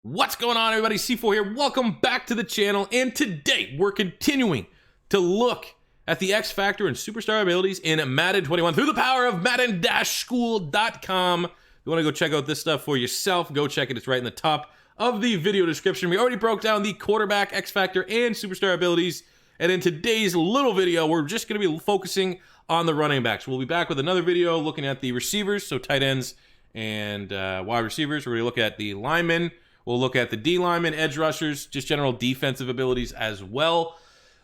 What's going on, everybody? C4 here. Welcome back to the channel, and today we're continuing to look at the X Factor and Superstar abilities in Madden 21 through the power of Madden-School.com. If you want to go check out this stuff for yourself, go check it. It's right in the top of the video description. We already broke down the quarterback, X Factor, and Superstar abilities, and in today's little video, we're just going to be focusing on the running backs. We'll be back with another video looking at the receivers, so tight ends and wide receivers. We're going to look at the linemen. We'll look at the D linemen, edge rushers, just general defensive abilities as well.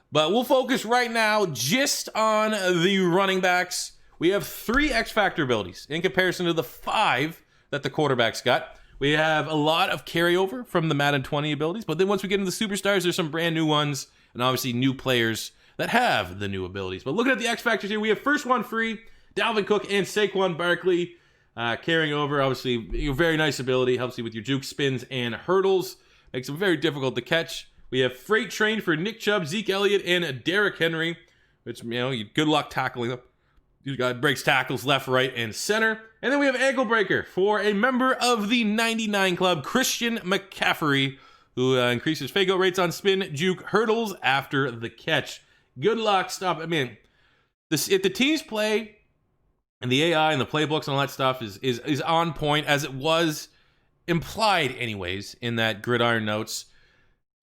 But we'll focus right now just on the running backs. We have 3 X Factor abilities in comparison to the 5 that the quarterbacks got. We have a lot of carryover from the Madden 20 abilities, but then once we get into the superstars, there's some brand new ones, and obviously new players that have the new abilities. But looking at the X Factors here, we have first one free, Dalvin Cook and Saquon Barkley. Carrying over, obviously, a very nice ability. Helps you with your juke spins and hurdles. Makes them very difficult to catch. We have Freight Train for Nick Chubb, Zeke Elliott, and Derrick Henry. Which, good luck tackling them. This guy breaks tackles left, right, and center. And then we have Ankle Breaker for a member of the 99 Club, Christian McCaffrey, who increases fake out rates on spin, juke, hurdles after the catch. Good luck. Stop. If the teams play, and the AI and the playbooks and all that stuff is on point, as it was implied anyways in that Gridiron Notes.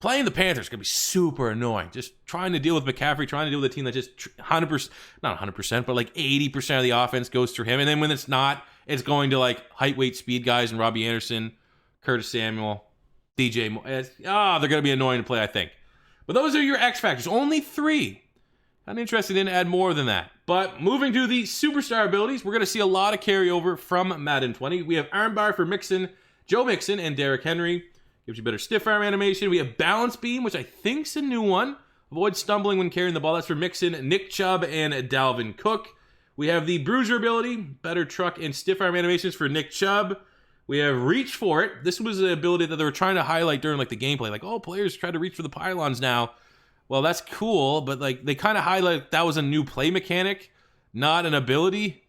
Playing the Panthers is going to be super annoying. Just trying to deal with McCaffrey, trying to deal with a team that just 100%, not 100%, but like 80% of the offense goes through him. And then when it's not, it's going to like height, weight, speed guys and Robbie Anderson, Curtis Samuel, DJ. They're going to be annoying to play, I think. But those are your X Factors. Only 3. I'm interested in add more than that. But moving to the superstar abilities, we're going to see a lot of carryover from Madden 20. We have Armbar for Mixon, Joe Mixon, and Derrick Henry. Gives you better stiff arm animation. We have Balance Beam, which I think's a new one. Avoid stumbling when carrying the ball. That's for Mixon, Nick Chubb, and Dalvin Cook. We have the Bruiser ability, better truck and stiff arm animations for Nick Chubb. We have Reach for It. This was an ability that they were trying to highlight during like the gameplay. Like, oh, players try to reach for the pylons now. Well, that's cool, but like they kind of highlight that was a new play mechanic, not an ability.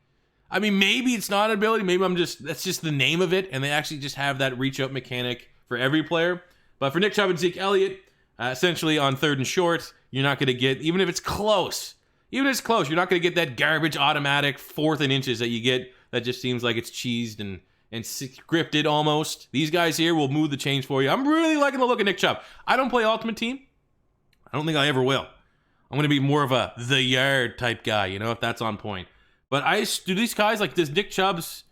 I mean, maybe it's not an ability. Maybe that's just the name of it, and they actually just have that reach out mechanic for every player. But for Nick Chubb and Zeke Elliott, essentially on 3rd and short, you're not going to get, even if it's close, you're not going to get that garbage automatic 4th and inches that you get that just seems like it's cheesed and scripted almost. These guys here will move the chains for you. I'm really liking the look of Nick Chubb. I don't play Ultimate Team. I don't think I ever will. I'm going to be more of a the yard type guy, if that's on point. But do these guys, like, does Nick Chubb's,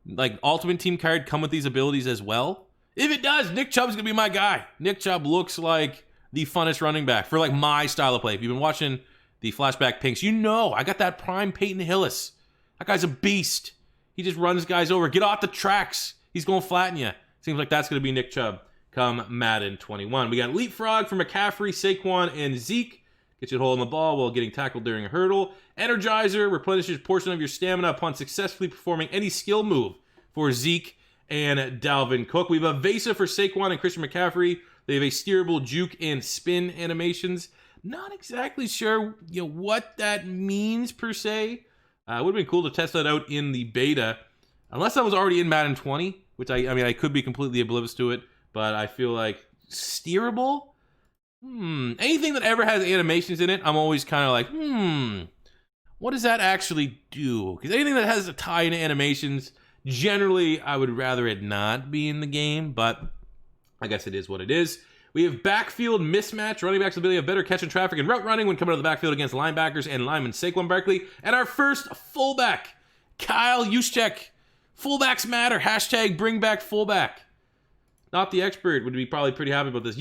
like, Ultimate Team card come with these abilities as well? If it does, Nick Chubb's going to be my guy. Nick Chubb looks like the funnest running back for, like, my style of play. If you've been watching the Flashback Pinks, I got that prime Peyton Hillis. That guy's a beast. He just runs guys over. Get off the tracks. He's going to flatten you. Seems like that's going to be Nick Chubb come Madden 21. We got Leapfrog for McCaffrey, Saquon, and Zeke. Get you a hold on the ball while getting tackled during a hurdle. Energizer replenishes a portion of your stamina upon successfully performing any skill move for Zeke and Dalvin Cook. We have Evasive for Saquon and Christian McCaffrey. They have a steerable juke and spin animations. Not exactly sure what that means per se. It would have been cool to test that out in the beta. Unless I was already in Madden 20, which I could be completely oblivious to it. But I feel like steerable? Anything that ever has animations in it, I'm always kind of like, what does that actually do? Because anything that has a tie into animations, generally, I would rather it not be in the game. But I guess it is what it is. We have Backfield mismatch. Running backs' ability of better catch and traffic and route running when coming out of the backfield against linebackers and linemen Saquon Barkley. And our first fullback, Kyle Juszczyk. Fullbacks matter. # bring back fullback. Not the expert would be probably pretty happy about this.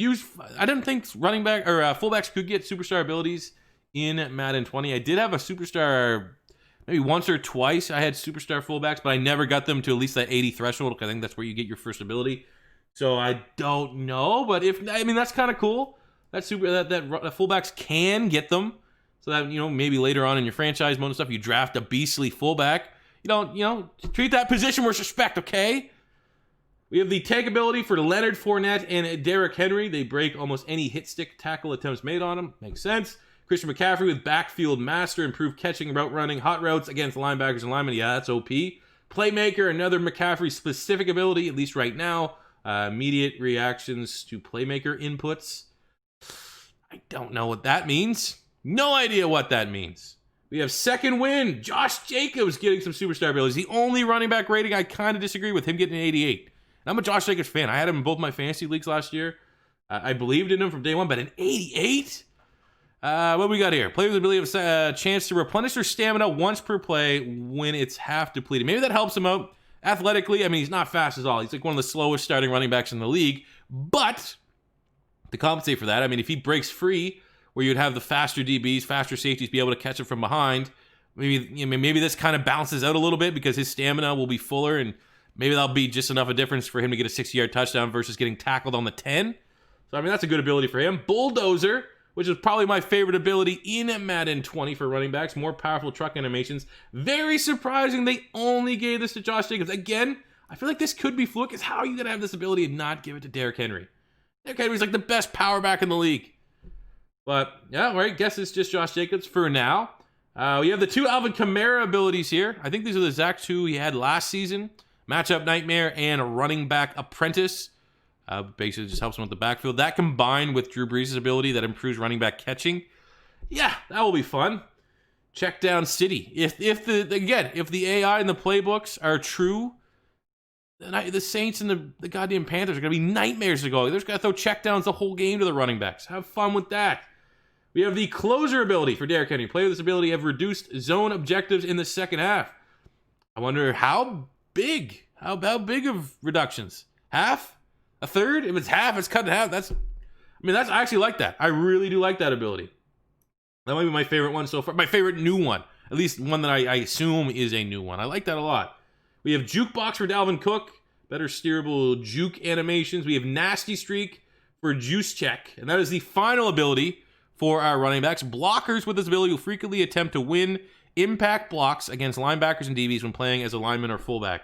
I didn't think running back or fullbacks could get superstar abilities in Madden 20. I did have a superstar maybe once or twice. I had superstar fullbacks, but I never got them to at least that 80 threshold. Because I think that's where you get your first ability. So I don't know, but that's kind of cool. That fullbacks can get them, so that maybe later on in your franchise mode and stuff, you draft a beastly fullback. Treat that position with respect, okay? We have the tag ability for Leonard Fournette and Derrick Henry. They break almost any hit stick tackle attempts made on them. Makes sense. Christian McCaffrey with Backfield Master. Improved catching, route running, hot routes against linebackers and linemen. Yeah, that's OP. Playmaker, another McCaffrey specific ability, at least right now. Immediate reactions to playmaker inputs. I don't know what that means. No idea what that means. We have second win. Josh Jacobs getting some superstar abilities. The only running back rating I kind of disagree with, him getting an 88. And I'm a Josh Jacobs fan. I had him in both my fantasy leagues last year. I believed in him from day one, but an 88? What do we got here? Players with the ability of a chance to replenish their stamina once per play when it's half depleted. Maybe that helps him out athletically. I mean, he's not fast at all. He's like one of the slowest starting running backs in the league. But to compensate for that, I mean, if he breaks free, where you'd have the faster DBs, faster safeties be able to catch him from behind, maybe this kind of balances out a little bit because his stamina will be fuller, and maybe that'll be just enough of a difference for him to get a 60-yard touchdown versus getting tackled on the 10. So, I mean, that's a good ability for him. Bulldozer, which is probably my favorite ability in Madden 20 for running backs. More powerful truck animations. Very surprising they only gave this to Josh Jacobs. Again, I feel like this could be fluke. Is how are you going to have this ability and not give it to Derrick Henry? Derrick Henry's like the best power back in the league. But, yeah, right, guess it's just Josh Jacobs for now. We have the two ALVIN KAMARA abilities here. I think these are the exact two he had last season. Matchup Nightmare and Running Back Apprentice. Basically just helps him with the backfield. That combined with Drew Brees' ability that improves running back catching. Yeah, that will be fun. Check down City. If the AI and the playbooks are true, then the Saints and the goddamn Panthers are going to be nightmares to go. They're just going to throw checkdowns the whole game to the running backs. Have fun with that. We have the closer ability for Derrick Henry. Players with this ability have reduced zone objectives in the second half. I wonder how big of reductions? Half? A third? If it's half, it's cut in half. I actually like that. I really do like that ability. That might be my favorite one so far. My favorite new one. At least one that I assume is a new one. I like that a lot. We have Jukebox for Dalvin Cook. Better steerable juke animations. We have Nasty Streak for Juice Check. And that is the final ability for our running backs. Blockers with this ability will frequently attempt to win impact blocks against linebackers and DBs when playing as a lineman or fullback.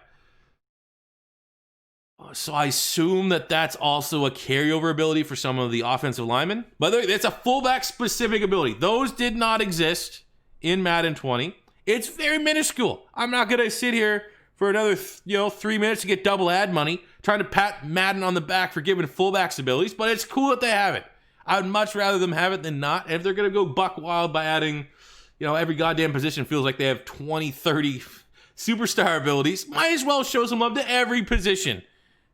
So I assume that that's also a carryover ability for some of the offensive linemen. But it's a fullback-specific ability. Those did not exist in Madden 20. It's very minuscule. I'm not going to sit here for another 3 minutes to get double ad money trying to pat Madden on the back for giving fullbacks abilities, but it's cool that they have it. I would much rather them have it than not. And if they're going to go buck wild by adding, every goddamn position feels like they have 20, 30 superstar abilities, might as well show some love to every position.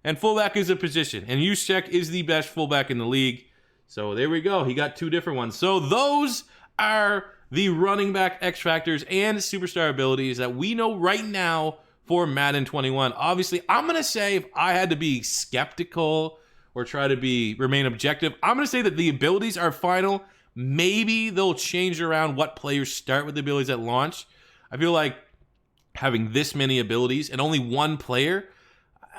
And fullback is a position. And Juszczyk is the best fullback in the league. So there we go. He got two different ones. So those are the running back X Factors and superstar abilities that we know right now for Madden 21. Obviously, I'm going to say if I had to be skeptical or try to remain objective, I'm going to say that the abilities are final. Maybe they'll change around what players start with the abilities at launch. I feel like having this many abilities and only one player,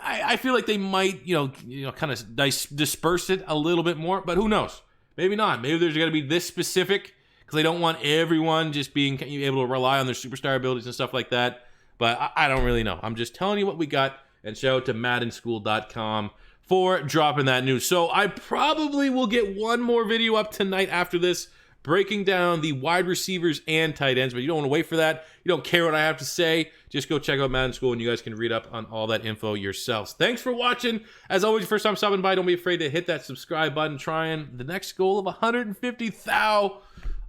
I feel like they might, kind of disperse it a little bit more, but who knows? Maybe not. Maybe there's got to be this specific because they don't want everyone just being able to rely on their superstar abilities and stuff like that. But I don't really know. I'm just telling you what we got, and shout out to maddenschool.com for dropping that news. So I probably will get one more video up tonight after this, breaking down the wide receivers and tight ends, but you don't want to wait for that. You don't care what I have to say. Just go check out Madden School, and you guys can read up on all that info yourselves. Thanks for watching. As always, first time stopping by, don't be afraid to hit that subscribe button. Trying the next goal of 150,000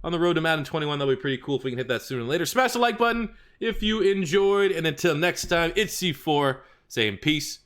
on the road to Madden 21. That'll be pretty cool if we can hit that sooner than later. Smash the like button if you enjoyed, and until next time, it's C4 saying peace